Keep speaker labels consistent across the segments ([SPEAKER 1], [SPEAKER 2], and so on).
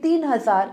[SPEAKER 1] 3000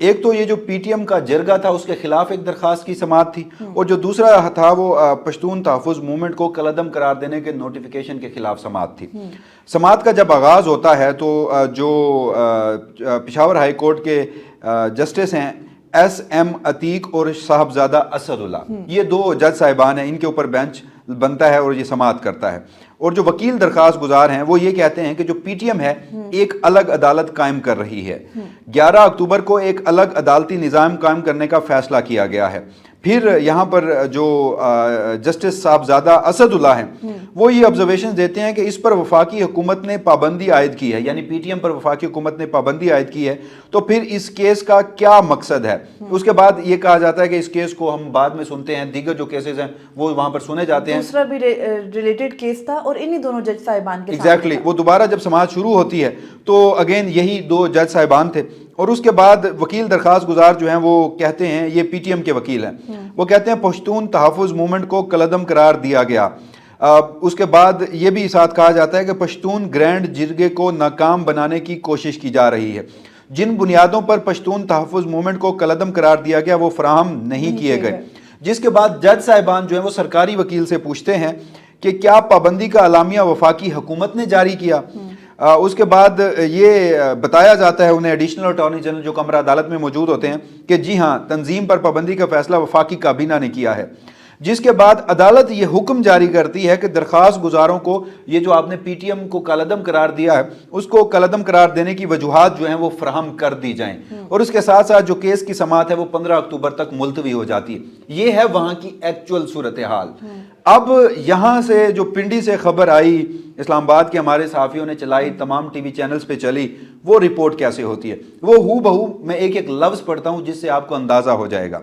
[SPEAKER 2] ایک تو یہ جو پی ٹی ایم کا جرگہ تھا اس کے خلاف ایک درخواست کی سماعت تھی، اور جو دوسرا تھا وہ پشتون تحفظ موومنٹ کو کالعدم قرار دینے کے نوٹیفیکیشن کے خلاف سماعت تھی۔ سماعت کا جب آغاز ہوتا ہے تو جو پشاور ہائی کورٹ کے جسٹس ہیں ایس ایم عتیق اور صاحبزادہ اسد اللہ، یہ دو جج صاحبان ہیں، ان کے اوپر بینچ بنتا ہے اور یہ سماعت کرتا ہے۔ اور جو وکیل درخواست گزار ہیں وہ یہ کہتے ہیں کہ جو پی ٹی ایم ہے ایک الگ عدالت قائم کر رہی ہے۔ 11 اکتوبر کو ایک الگ عدالتی نظام قائم کرنے کا فیصلہ کیا گیا ہے۔ پھر یہاں پر جو جسٹس صاحبزادہ اسد اللہ ہیں وہ یہ آبزرویشن دیتے ہیں کہ اس پر وفاقی حکومت نے پابندی عائد کی ہے، یعنی پی ٹی ایم پر وفاقی حکومت نے پابندی عائد کی ہے، تو پھر اس کیس کا کیا مقصد ہے؟ اس کے بعد یہ کہا جاتا ہے کہ اس کیس کو ہم بعد میں سنتے ہیں، دیگر جو کیسز ہیں وہ وہاں پر سنے جاتے ہیں۔
[SPEAKER 1] دوسرا بھی ریلیٹڈ کیس تھا اور انہی دونوں جج صاحبان کے
[SPEAKER 2] ایگزیکٹلی وہ دوبارہ جب سماعت شروع ہوتی ہے تو اگین یہی دو جج صاحبان تھے، اور اس کے بعد وکیل درخواست گزار جو ہیں وہ کہتے ہیں، یہ پی ٹی ایم کے وکیل ہیں، وہ کہتے ہیں پشتون تحفظ موومنٹ کو کالعدم قرار دیا گیا۔ اس کے بعد یہ بھی ساتھ کہا جاتا ہے کہ پشتون گرینڈ جرگے کو ناکام بنانے کی کوشش کی جا رہی ہے، جن بنیادوں پر پشتون تحفظ موومنٹ کو کالعدم قرار دیا گیا وہ فراہم نہیں کیے گئے۔ جس کے بعد جج صاحبان جو ہیں وہ سرکاری وکیل سے پوچھتے ہیں کہ کیا پابندی کا اعلامیہ وفاقی حکومت نے جاری کیا؟ اس کے بعد یہ بتایا جاتا ہے انہیں ایڈیشنل اٹارنی جنرل جو کمرہ عدالت میں موجود ہوتے ہیں کہ جی ہاں، تنظیم پر پابندی کا فیصلہ وفاقی کابینہ نے کیا ہے۔ جس کے بعد عدالت یہ حکم جاری کرتی ہے کہ درخواست گزاروں کو یہ جو آپ نے پی ٹی ایم کو کالعدم قرار دیا ہے اس کو کالعدم قرار دینے کی وجوہات جو ہیں وہ فراہم کر دی جائیں، اور اس کے ساتھ ساتھ جو کیس کی سماعت ہے وہ 15 اکتوبر تک ملتوی ہو جاتی ہے۔ یہ ہے وہاں کی ایکچول صورتحال۔ اب یہاں سے جو پنڈی سے خبر آئی، اسلام آباد کے ہمارے صحافیوں نے چلائی، تمام ٹی وی چینلز پہ چلی، وہ رپورٹ کیسے ہوتی ہے وہ ہو بہو میں ایک ایک لفظ پڑھتا ہوں جس سے آپ کو اندازہ ہو جائے گا۔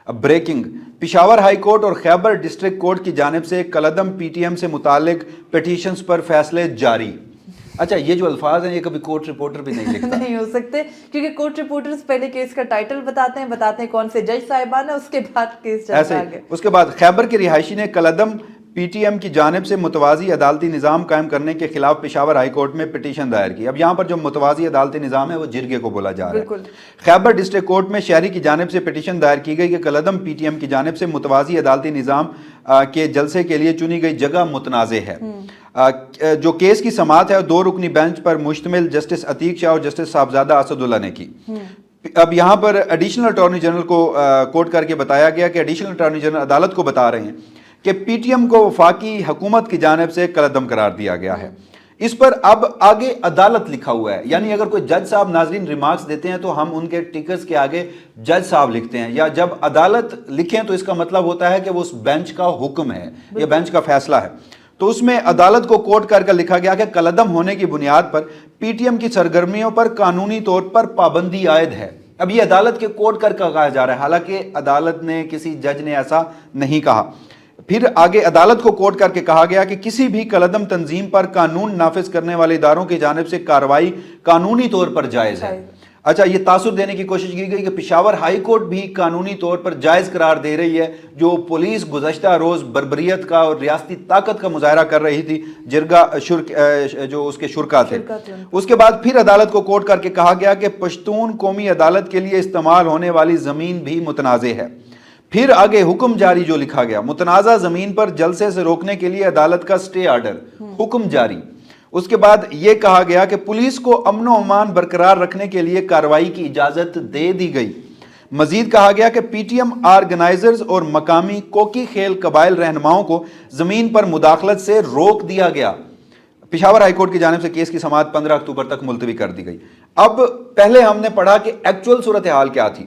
[SPEAKER 2] بریکنگ، پشاور ہائی کورٹ اور خیبر ڈسٹرکٹ کورٹ کی جانب سے کالعدم پی ٹی ایم سے متعلق پیٹیشنز پر فیصلے جاری۔ اچھا، یہ جو الفاظ ہیں یہ کبھی کورٹ رپورٹر بھی نہیں لکھتا،
[SPEAKER 1] نہیں ہو سکتے، کیونکہ کورٹ رپورٹرز پہلے کیس کا ٹائٹل بتاتے ہیں کون سے جج صاحبان ہیں، اس کے بعد کیس چلتا ہے۔
[SPEAKER 2] اس کے بعد خیبر کے رہائشی نے کالعدم پی ٹی ایم کی جانب سے متوازی عدالتی نظام قائم کرنے کے خلاف پشاور ہائی کورٹ میں پٹیشن دائر کی۔ اب یہاں پر جو متوازی عدالتی نظام ہے وہ جرگے کو بولا جا رہا ہے۔ خیبر ڈسٹرکٹ کورٹ میں شہری کی جانب سے پٹیشن دائر کی گئی کہ کالعدم پی ٹی ایم کی جانب سے متوازی عدالتی نظام کے جلسے کے لیے چنی گئی جگہ متنازع ہے۔ جو کیس کی سماعت ہے 2 رکنی بینچ پر مشتمل جسٹس عتیق شاہ اور جسٹس صاحبزادہ اسد اللہ نے کی۔ اب یہاں پر ایڈیشنل اٹارنی جنرل کو کوٹ کر کے بتایا گیا کہ ایڈیشنل اٹارنی جنرل عدالت کو بتا رہے ہیں کہ پی ٹی ایم کو وفاقی حکومت کی جانب سے کالعدم قرار دیا گیا ہے۔ اس پر اب آگے عدالت لکھا ہوا ہے، یعنی اگر کوئی جج صاحب ناظرین ریمارکس دیتے ہیں تو ہم ان کے ٹکرز کے آگے جج صاحب لکھتے ہیں، یا جب عدالت لکھیں تو اس کا مطلب ہوتا ہے کہ وہ اس بینچ کا حکم ہے یا بینچ کا فیصلہ ہے۔ تو اس میں عدالت کو کوٹ کر کے لکھا گیا کہ کالعدم ہونے کی بنیاد پر پی ٹی ایم کی سرگرمیوں پر قانونی طور پر پابندی عائد ہے۔ اب یہ عدالت کے کوٹ کر کے کہا جا رہا ہے، حالانکہ عدالت نے کسی جج نے ایسا نہیں کہا۔ پھر آگے عدالت کو کوٹ کر کے کہا گیا کہ کسی بھی کالعدم تنظیم پر قانون نافذ کرنے والے اداروں کی جانب سے کارروائی قانونی طور پر جائز ہے۔ اچھا، یہ تاثر دینے کی کوشش کی گئی کہ پشاور ہائی کورٹ بھی قانونی طور پر جائز قرار دے رہی ہے جو پولیس گزشتہ روز بربریت کا اور ریاستی طاقت کا مظاہرہ کر رہی تھی، جرگہ جو اس کے شرکا تھے۔ اس کے بعد پھر عدالت کو کوٹ کر کے کہا گیا کہ پشتون قومی عدالت کے لیے استعمال ہونے والی زمین بھی متنازع ہے۔ پھر آگے حکم جاری جو لکھا گیا، متنازع زمین پر جلسے سے روکنے کے لیے عدالت کا سٹے آرڈر، حکم جاری۔ اس کے بعد یہ کہا گیا کہ پولیس کو امن و امان برقرار رکھنے کے لیے کارروائی کی اجازت دے دی گئی۔ مزید کہا گیا کہ پی ٹی ایم آرگنائزرز اور مقامی کوکی خیل قبائل رہنماؤں کو زمین پر مداخلت سے روک دیا گیا۔ پشاور ہائی کورٹ کی جانب سے کیس کی سماعت 15 اکتوبر تک ملتوی کر دی گئی۔ اب پہلے ہم نے پڑھا کہ ایکچول صورتحال کیا تھی،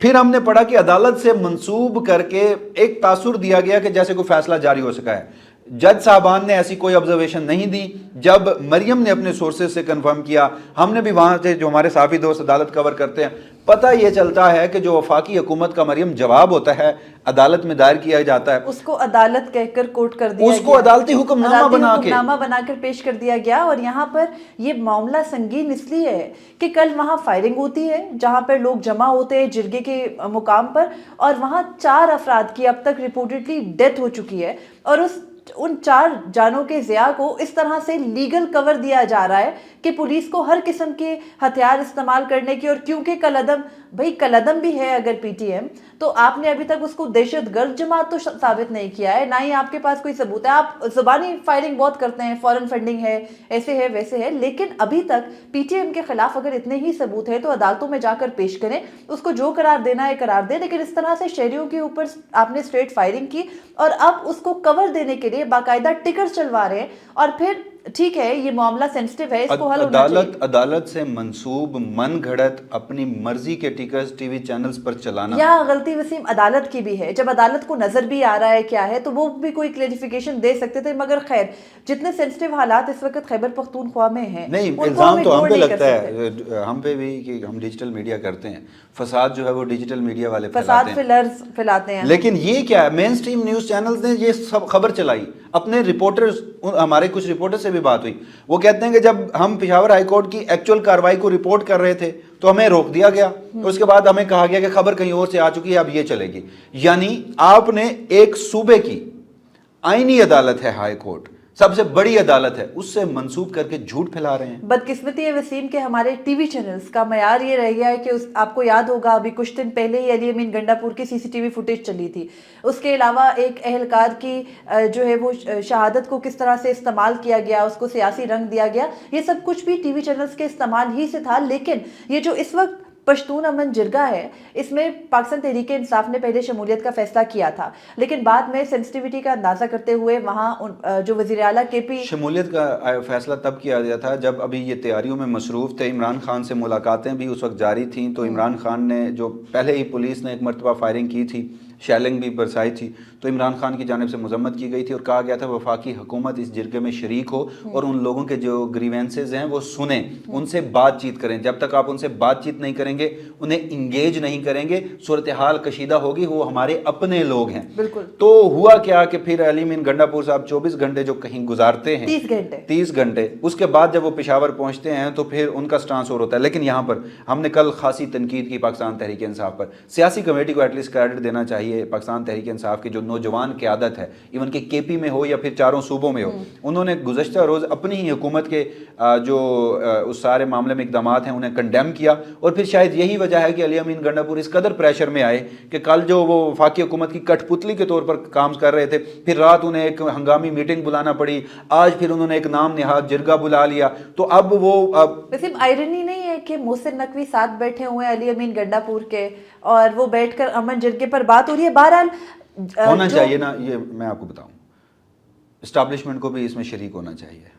[SPEAKER 2] پھر ہم نے پڑھا کہ عدالت سے منسوب کر کے ایک تاثر دیا گیا کہ جیسے کوئی فیصلہ جاری ہو سکا ہے۔ جج صاحبان نے ایسی کوئی آبزرویشن نہیں دی۔ جب مریم نے اپنے سورسز سے کنفرم کیا، ہم نے بھی وہاں سے جو ہمارے صحافی دوست عدالت کور کرتے ہیں، پتہ یہ چلتا ہے کہ جو وفاقی حکومت کا مریم جواب ہوتا ہے عدالت میں دائر کیا جاتا ہے،
[SPEAKER 1] اس کو عدالت کہہ کر کوٹ کر دیا،
[SPEAKER 2] اس کو عدالتی حکم نامہ
[SPEAKER 1] بنا کر پیش کر دیا گیا۔ اور یہاں پر یہ معاملہ سنگین اس لیے ہے کہ کل وہاں فائرنگ ہوتی ہے جہاں پر لوگ جمع ہوتے ہیں جرگے کے مقام پر، اور وہاں 4 افراد کی اب تک رپورٹڈلی ڈیتھ ہو چکی ہے، اور اس ان 4 جانوں کے ضیاع کو اس طرح سے لیگل کور دیا جا رہا ہے کہ پولیس کو ہر قسم کے ہتھیار استعمال کرنے کی، اور کیونکہ کالعدم بھی ہے اگر پی ٹی ایم، تو آپ نے ابھی تک اس کو دہشت گرد جماعت تو ثابت نہیں کیا ہے، نہ ہی آپ کے پاس کوئی ثبوت ہے. آپ زبانی فائرنگ بہت کرتے ہیں، فورن فنڈنگ ہے، ایسے ہے ویسے ہے، لیکن ابھی تک پی ٹی ایم کے خلاف اگر اتنے ہی ثبوت ہے تو عدالتوں میں جا کر پیش کریں، اس کو جو قرار دینا ہے قرار دیں. لیکن اس طرح سے شہریوں کے اوپر آپ نے اسٹریٹ فائرنگ کی اور اب اس کو کور دینے کے لیے باقاعدہ ٹکر چلوا رہے ہیں. اور پھر ٹھیک ہے یہ معاملہ سینسٹیو ہے، اس کو حل ہونا چاہیے.
[SPEAKER 2] عدالت سے منسوب من گھڑت اپنی مرضی کے ٹکرز ٹی وی چینلز پر چلانا.
[SPEAKER 1] یہاں غلطی وسیم عدالت کی بھی ہے. جب عدالت کو نظر بھی آ رہا ہے کیا ہے تو وہ بھی کوئی کلیریفیکیشن دے سکتے تھے، مگر خیر جتنے سینسٹیو حالات اس وقت خیبر پختونخوا میں ہیں
[SPEAKER 2] نہیں،
[SPEAKER 1] ان کو
[SPEAKER 2] الزام تو ہم پہ
[SPEAKER 1] نہیں کر
[SPEAKER 2] لگتا
[SPEAKER 1] سکتے.
[SPEAKER 2] ہے، ہم پہ بھی کہ ہم ڈیجیٹل میڈیا کرتے ہیں. فساد جو ہے وہ ڈیجیٹل میڈیا والے
[SPEAKER 1] فساد
[SPEAKER 2] پھیلاتے ہیں.
[SPEAKER 1] پھیلاتے ہیں.
[SPEAKER 2] لیکن یہ کیا ہے، مین سٹریم نیوز چینلز نے یہ سب خبر چلائی. اپنے رپورٹرز، ہمارے کچھ رپورٹر سے بھی بات ہوئی، وہ کہتے ہیں کہ جب ہم پشاور ہائی کورٹ کی ایکچوئل کارروائی کو رپورٹ کر رہے تھے تو ہمیں روک دیا گیا. اس کے بعد ہمیں کہا گیا کہ خبر کہیں اور سے آ چکی ہے، اب یہ چلے گی. یعنی آپ نے ایک صوبے کی آئینی عدالت ہے ہائی کورٹ، سب سے بڑی عدالت ہے، اس سے منسوب کر کے جھوٹ پھیلا رہے ہیں.
[SPEAKER 1] بدقسمتی ہے وسیم کہ ہمارے ٹی وی چینلز کا معیار یہ رہ گیا ہے کہ آپ کو یاد ہوگا ابھی کچھ دن پہلے ہی علی امین گنڈا پور کی سی سی ٹی وی فوٹیج چلی تھی. اس کے علاوہ ایک اہلکار کی جو ہے وہ شہادت کو کس طرح سے استعمال کیا گیا، اس کو سیاسی رنگ دیا گیا، یہ سب کچھ بھی ٹی وی چینلز کے استعمال ہی سے تھا. لیکن یہ جو اس وقت پشتون امن جرگہ ہے، اس میں پاکستان تحریک انصاف نے پہلے شمولیت کا فیصلہ کیا تھا، لیکن بعد میں سینسٹیوٹی کا اندازہ کرتے ہوئے وہاں جو وزیر اعلیٰ کے پی
[SPEAKER 2] شمولیت کا فیصلہ تب کیا گیا تھا جب ابھی یہ تیاریوں میں مصروف تھے. عمران خان سے ملاقاتیں بھی اس وقت جاری تھیں، تو عمران خان نے جو پہلے ہی پولیس نے ایک مرتبہ فائرنگ کی تھی، شیلنگ بھی برسائی تھی، تو عمران خان کی جانب سے مذمت کی گئی تھی اور کہا گیا تھا وفاقی حکومت اس جرگے میں شریک ہو اور ان لوگوں کے جو گریوینسز ہیں وہ سنیں، ان سے بات چیت کریں. جب تک آپ ان سے بات چیت نہیں کریں گے، انہیں انگیج نہیں کریں گے، صورتحال کشیدہ ہوگی. وہ ہمارے اپنے لوگ ہیں.
[SPEAKER 1] بالکل.
[SPEAKER 2] تو ہوا کیا کہ پھر علی امین گنڈا پور صاحب 24 گھنٹے جو کہیں گزارتے ہیں، 30 گھنٹے، اس کے بعد جب وہ پشاور پہنچتے ہیں تو پھر ان کا سٹانس اور ہوتا ہے. لیکن یہاں پر ہم نے کل خاصی تنقید کی پاکستان تحریک انصاف پر. سیاسی کمیٹی کو ایٹ لیسٹ کریڈٹ دینا چاہیے. پاکستان تحریک انصاف کی جو نوجوان قیادت ہے، ایون کہ کے پی میں ہو یا پھر چاروں صوبوں میں ہو، انہوں نے گزشتہ روز اپنی ہی حکومت کے جو اس سارے معاملے میں اقدامات ہیں انہیں کنڈیم کیا. اور پھر شاید یہی وجہ ہے کہ علی امین گنڈا پور اس قدر پریشر میں آئے کہ کل جو وہ وفاقی حکومت کی کٹ پتلی کے طور پر کام کر رہے تھے، پھر رات انہیں ایک ہنگامی میٹنگ بلانا پڑی، آج پھر انہوں نے ایک نام نہاد جرگہ بلا لیا. تو اب وہ
[SPEAKER 1] ویسے آئرنی نہیں ہے کہ محسن نقوی ساتھ بیٹھے ہوئے ہیں علی امین گنڈا پور کے، اور وہ بیٹھ کر امن جرگے پر بات ہو رہی ہے. بہرحال
[SPEAKER 2] ہونا چاہیے نا، یہ میں آپ کو بتاؤں، اسٹیبلشمنٹ کو بھی اس میں شریک ہونا چاہیے.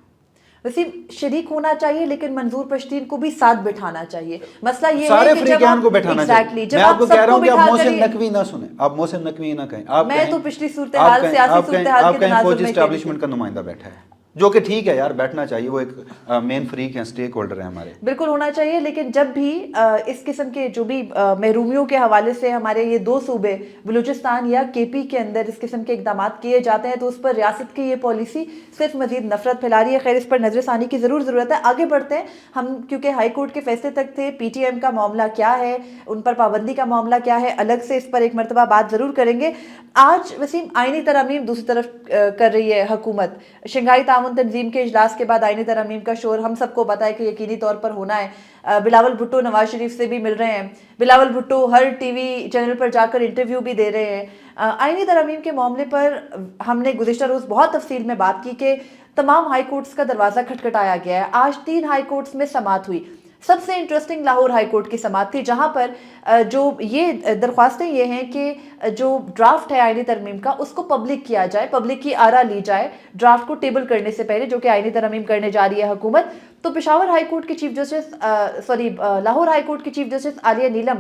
[SPEAKER 1] وسیم شریک ہونا چاہیے، لیکن منظور پشتین کو بھی ساتھ بٹھانا چاہیے. مسئلہ یہ
[SPEAKER 2] سارے
[SPEAKER 1] ہے کہ
[SPEAKER 2] فریقین کو بٹھانا چاہیے. میں آپ کو کہہ رہا ہوں کہ آپ محسن نقوی نہ سنیں، آپ محسن نقوی نہ کہیں.
[SPEAKER 1] میں تو پچھلی صورتحال سیاسی صورتحال کے تناظر
[SPEAKER 2] فوجی
[SPEAKER 1] میں
[SPEAKER 2] اسٹیبلشمنٹ کا نمائندہ بیٹھا ہے، جو کہ ٹھیک ہے یار، بیٹھنا چاہیے. وہ ایک مین فریق ہیں، سٹیک ہولڈر ہیں ہمارے.
[SPEAKER 1] بالکل ہونا چاہیے. لیکن جب بھی اس قسم کے جو بھی محرومیوں کے حوالے سے ہمارے یہ 2 صوبے بلوچستان یا کے پی کے اندر اس قسم کے اقدامات کیے جاتے ہیں تو اس پر ریاست کی یہ پالیسی صرف مزید نفرت پھیلا رہی ہے. خیر اس پر نظر ثانی کی ضرورت ہے. آگے بڑھتے ہیں ہم، کیونکہ ہائی کورٹ کے فیصلے تک تھے. پی ٹی ایم کا معاملہ کیا ہے، ان پر پابندی کا معاملہ کیا ہے، الگ سے اس پر ایک مرتبہ بات ضرور کریں گے. آج وسیم آئینی ترامیم دوسری طرف کر رہی ہے حکومت. شنگھائی تعاون تنظیم کے اجلاس کے بعد آئینی ترامیم کا شور ہم سب کو پتہ ہے کہ یقینی طور پر ہونا ہے. بلاول بھٹو نواز شریف سے بھی مل رہے ہیں. بلاول بھٹو ہر ٹی وی چینل پر جا کر انٹرویو بھی دے رہے ہیں. آئینی ترامیم کے معاملے پر ہم نے گزشتہ روز بہت تفصیل میں بات کی کہ تمام ہائی کورٹس کا دروازہ کھٹکھٹایا گیا ہے. آج 3 ہائی کورٹس میں سماعت ہوئی. سب سے انٹرسٹنگ لاہور ہائی کورٹ کی سماعت تھی، جہاں پر جو یہ درخواستیں یہ ہیں کہ جو ڈرافٹ ہے آئینی ترمیم کا اس کو پبلک کیا جائے، پبلک کی آرا لی جائے ڈرافٹ کو ٹیبل کرنے سے پہلے، جو کہ آئینی ترمیم کرنے جا رہی ہے حکومت. تو پشاور ہائی کورٹ کی chief justice Lahore high court کی چیف جسٹس عالیہ نیلم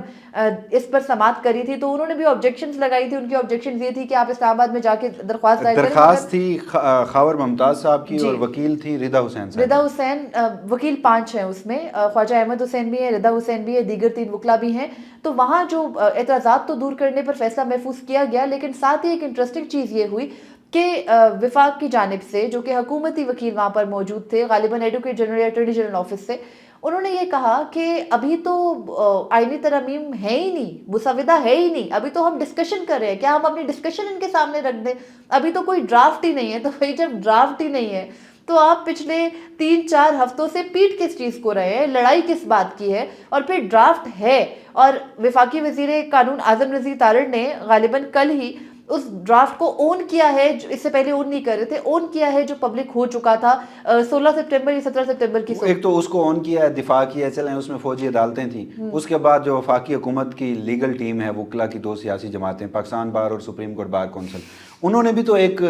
[SPEAKER 1] اس پر سماعت کری تھی. تو انہوں نے بھی آبجیکشنز لگائی تھی. ان کی آبجیکشنز یہ تھی کہ آپ اسلام آباد میں جا کے درخواست دائر کریں.
[SPEAKER 2] درخواست تھی خاور ممتاز صاحب کی اور وکیل تھی رضا حسین صاحب.
[SPEAKER 1] رضا حسین وکیل 5 ہیں، اس میں خواجہ احمد حسین بھی ہیں، رضا حسین بھی ہے، دیگر 3 وکلا بھی ہیں. تو وہاں جو اعتراضات تو دور کرنے پر فیصلہ محفوظ کیا گیا، لیکن ساتھ ہی ایک انٹرسٹنگ چیز یہ ہوئی کہ وفاق کی جانب سے جو کہ حکومتی وکیل وہاں پر موجود تھے، غالباً ایڈوکیٹ جنرل یا اٹارنی جنرل آفس سے، انہوں نے یہ کہا کہ ابھی تو آئینی ترامیم ہے ہی نہیں، مسودہ ہے ہی نہیں، ابھی تو ہم ڈسکشن کر رہے ہیں، کیا ہم اپنی ڈسکشن ان کے سامنے رکھ دیں؟ ابھی تو کوئی ڈرافٹ ہی نہیں ہے. تو بھائی جب ڈرافٹ ہی نہیں ہے تو آپ پچھلے 3-4 ہفتوں سے پیٹ کس چیز کو رہے ہیں، لڑائی کس بات کی ہے؟ اور پھر ڈرافٹ ہے، اور وفاقی وزیر قانون اعظم رضی تارڑ نے غالباً کل ہی اس ڈرافٹ کو اون کیا ہے، جو اس سے پہلے اون نہیں کر رہے تھے، اون کیا ہے جو پبلک ہو چکا تھا 16 سپٹمبر یا 17 سپٹمبر کی.
[SPEAKER 2] ایک تو اس کو آن کیا ہے، دفاع کیا، چلیں اس میں فوجی عدالتیں تھیں. اس کے بعد جو وفاقی حکومت کی لیگل ٹیم ہے، وکلا کی 2 سیاسی جماعتیں، پاکستان بار اور سپریم کورٹ بار کونسل، انہوں نے بھی تو ایک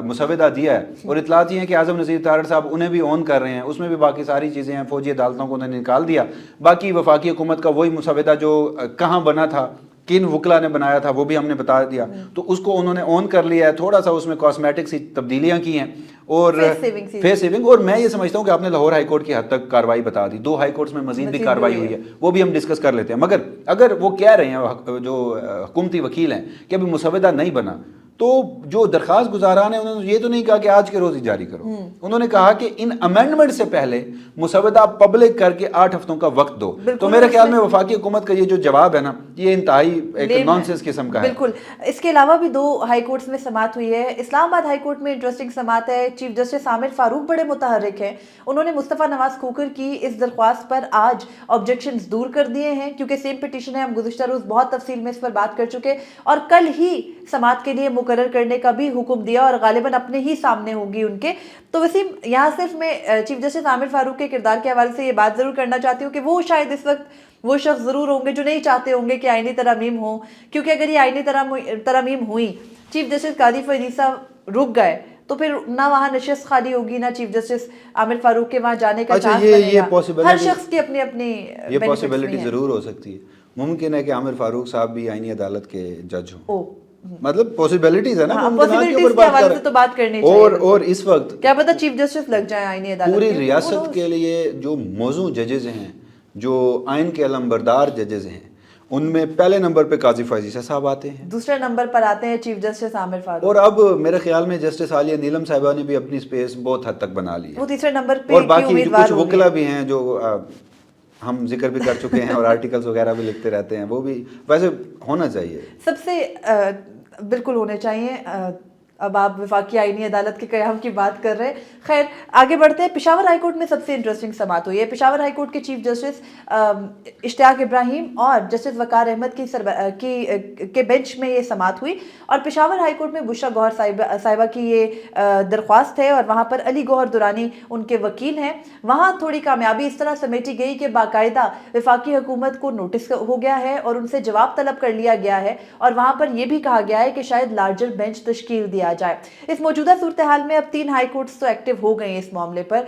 [SPEAKER 2] مسودہ دیا ہے، اور اطلاعات یہ ہیں کہ اعظم نذیر تارڑ صاحب انہیں بھی آن کر رہے ہیں. اس میں بھی باقی ساری چیزیں ہیں، فوجی عدالتوں کو انہوں نے نکال دیا. باقی وفاقی حکومت کا وہی مسودہ جو کہاں بنا تھا، کن وکلا نے بنایا تھا، وہ بھی ہم نے بتا دیا. تو اس کو انہوں نے آن کر لیا ہے، تھوڑا سا اس میں کاسمیٹک سی تبدیلیاں کی ہیں اور فیس سیونگ. اور میں یہ سمجھتا ہوں کہ آپ نے لاہور ہائی کورٹ کی حد تک کارروائی بتا دی، 2 ہائی کورٹس میں مزید بھی کارروائی ہوئی ہے، وہ بھی ہم ڈسکس کر لیتے ہیں. مگر اگر وہ کہہ رہے ہیں جو حکومتی وکیل ہیں کہ ابھی مسودہ نہیں بنا، تو جو درخواست گزاران ہیں انہوں نے یہ تو نہیں کہا کہ آج کے روز ہی جاری کرو. انہوں نے کہا کہ ان امینڈمنٹ سے پہلے مسودہ پبلک کر کے 8 ہفتوں کا وقت دو. تو میرے خیال میں وفاقی حکومت کا یہ جو جواب ہے نا، یہ انتہائی ایک نان سینس قسم کا ہے.
[SPEAKER 1] بالکل. اس کے علاوہ بھی 2 ہائی کورٹس میں سماعت ہوئی ہے. اسلام آباد ہائی کورٹ میں انٹرسٹنگ سماعت ہے. چیف جسٹس عامر فاروق بڑے متحرک ہیں. انہوں نے مصطفیٰ نواز کھوکھر کی اس درخواست پر آج آبجیکشنز دور کر دیے ہیں، کیونکہ سیم پٹیشن ہے. ہم گزشتہ روز بہت تفصیل میں اس پر بات کر چکے، اور کل ہی سماعت کے لیے مقرر کرنے کا بھی حکم دیا، اور غالباً اپنے ہی سامنے ہوگی ان کے. تو وسیم، یہاں صرف میں چیف جسٹس عامر فاروق کے کردار کے حوالے سے یہ بات ضرور کرنا چاہتی ہوں کہ وہ شاید اس وقت وہ شخص ضرور ہوں گے جو نہیں چاہتے ہوں گے کہ آئینی ترامیم ہوں، کیونکہ اگر یہ آئینی ترامیم ہوئی، چیف جسٹس قاضی فرید صاحب رک گئے، تو پھر نہ وہاں نشست خالی ہوگی، نہ چیف جسٹس عامر فاروق کے وہاں جانے کا چانس بنے گا. ہر شخص کی اپنی اپنی
[SPEAKER 2] یہ پاسبلٹی ضرور ہو سکتی ہے. ممکن ہے کہ عامر فاروق صاحب بھی آئینی عدالت کے جج ہوں. مطلب پاسبلٹیز ہے نا،
[SPEAKER 1] پاسبلٹیز کے حوالے سے تو بات کرنی چاہیے.
[SPEAKER 2] اور اس وقت
[SPEAKER 1] کیا پتہ چیف جسٹس لگ جائیں آئینی عدالت.
[SPEAKER 2] پوری ریاست کے لیے جو موزوں ججز ہیں، جو آئین کے علمبردار ججز ہیں، ان میں پہلے نمبر پہ قاضی فائز عیسیٰ صاحب آتے ہیں،
[SPEAKER 1] دوسرے نمبر پر آتے ہیں چیف جسٹس عامر فاروق،
[SPEAKER 2] اور اب میرے خیال میں جسٹس عالیہ نیلم صاحبہ نے بھی اپنی سپیس بہت حد تک بنا لی ہے.
[SPEAKER 1] وہ تیسرے نمبر پہ
[SPEAKER 2] اور باقی کچھ وکلا بھی ہیں جو ہم ذکر بھی کر چکے ہیں اور آرٹیکلز وغیرہ بھی لکھتے رہتے ہیں، وہ بھی ویسے ہونا چاہیے.
[SPEAKER 1] سب سے بالکل ہونے چاہیے. اب آپ وفاقی آئینی عدالت کے قیام کی بات کر رہے ہیں. خیر آگے بڑھتے ہیں. پشاور ہائی کورٹ میں سب سے انٹرسٹنگ سماعت ہوئی ہے. پشاور ہائی کورٹ کے چیف جسٹس اشتیاق ابراہیم اور جسٹس وقار احمد کے بینچ میں یہ سماعت ہوئی، اور پشاور ہائی کورٹ میں بشرا گوہر صاحبہ کی یہ درخواست ہے، اور وہاں پر علی گوہر دورانی ان کے وکیل ہیں. وہاں تھوڑی کامیابی اس طرح سمیٹی گئی کہ باقاعدہ وفاقی حکومت کو نوٹس ہو گیا ہے اور ان سے جواب طلب کر لیا گیا ہے، اور وہاں پر یہ بھی کہا گیا ہے کہ شاید لارجر بینچ تشکیل دیا جائے. اس موجودہ صورتحال میں اب 3 ہائی کورٹس تو ایکٹیو ہو گئے ہیں اس معاملے پر.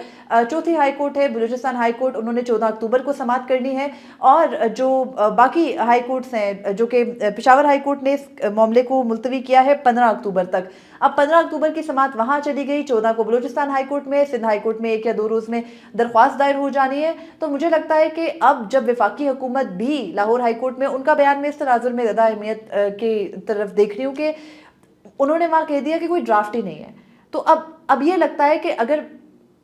[SPEAKER 1] چوتھی ہائی کورٹ ہے بلوچستان ہائی کورٹ، انہوں نے 14 اکتوبر کو سماعت کرنی ہے، اور جو باقی ہائی کورٹس ہیں، جو کہ پشاور ہائی کورٹ نے اس معاملے کو ملتوی کیا ہے 15 اکتوبر تک. اب 15 اکتوبر کی سماعت وہاں چلی گئی، 14 کو بلوچستان ہائی کورٹ میں، سندھ ہائی کورٹ میں 1 یا 2 روز میں درخواست دائر ہو جانی ہے. تو مجھے لگتا ہے کہ اب جب وفاقی حکومت بھی لاہور ہائی کورٹ میں، ان کا بیان میں اس تناظر میں زیادہ اہمیت کی طرف دیکھ رہی ہوں کہ انہوں نے وہاں کہہ دیا کہ کوئی ڈرافٹ ہی نہیں ہے. تو اب یہ لگتا ہے کہ اگر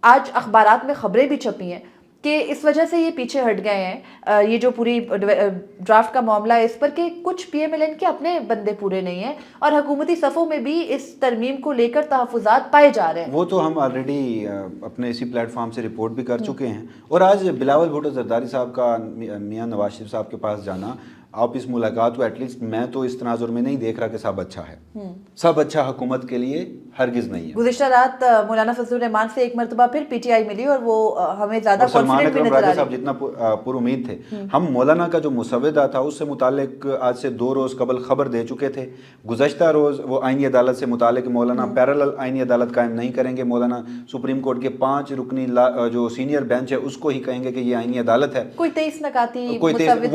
[SPEAKER 1] آج اخبارات میں خبریں بھی چھپی ہیں کہ اس وجہ سے یہ پیچھے ہٹ گئے ہیں، یہ جو پوری ڈرافٹ کا معاملہ ہے اس پر، کہ کچھ پی ایم ایل این کے اپنے بندے پورے نہیں ہیں، اور حکومتی صفوں میں بھی اس ترمیم کو لے کر تحفظات پائے جا رہے ہیں.
[SPEAKER 2] وہ تو ہم آلریڈی اپنے اسی پلیٹ فارم سے رپورٹ بھی کر چکے ہیں. اور آج بلاول بھٹو زرداری صاحب کا میاں نواز شریف صاحب کے پاس جانا، آپ اس ملاقات کو ایٹ لیسٹ میں تو اس تناظر میں نہیں دیکھ رہا کہ سب اچھا ہے. سب اچھا حکومت کے لیے ہرگز نہیں ہے.
[SPEAKER 1] گزشتہ رات مولانا فضل الرحمان سے ایک مرتبہ پھر پی ٹی آئی ملی، اور وہ ہمیں زیادہ کانفیڈنٹ بھی نظر آ رہی.
[SPEAKER 2] صاحب جتنا پر امید تھے، ہم مولانا کا جو مسودہ تھا اس سے متعلق آج سے 2 روز قبل خبر دے چکے تھے. گزشتہ روز وہ آئینی عدالت سے متعلق مولانا پیرالل آئینی عدالت قائم نہیں کریں گے، مولانا سپریم کورٹ کے 5 رکنی جو سینئر بینچ ہے اس کو ہی کہیں گے کہ یہ آئینی عدالت ہے.
[SPEAKER 1] کوئی 23 نکاتی
[SPEAKER 2] وہ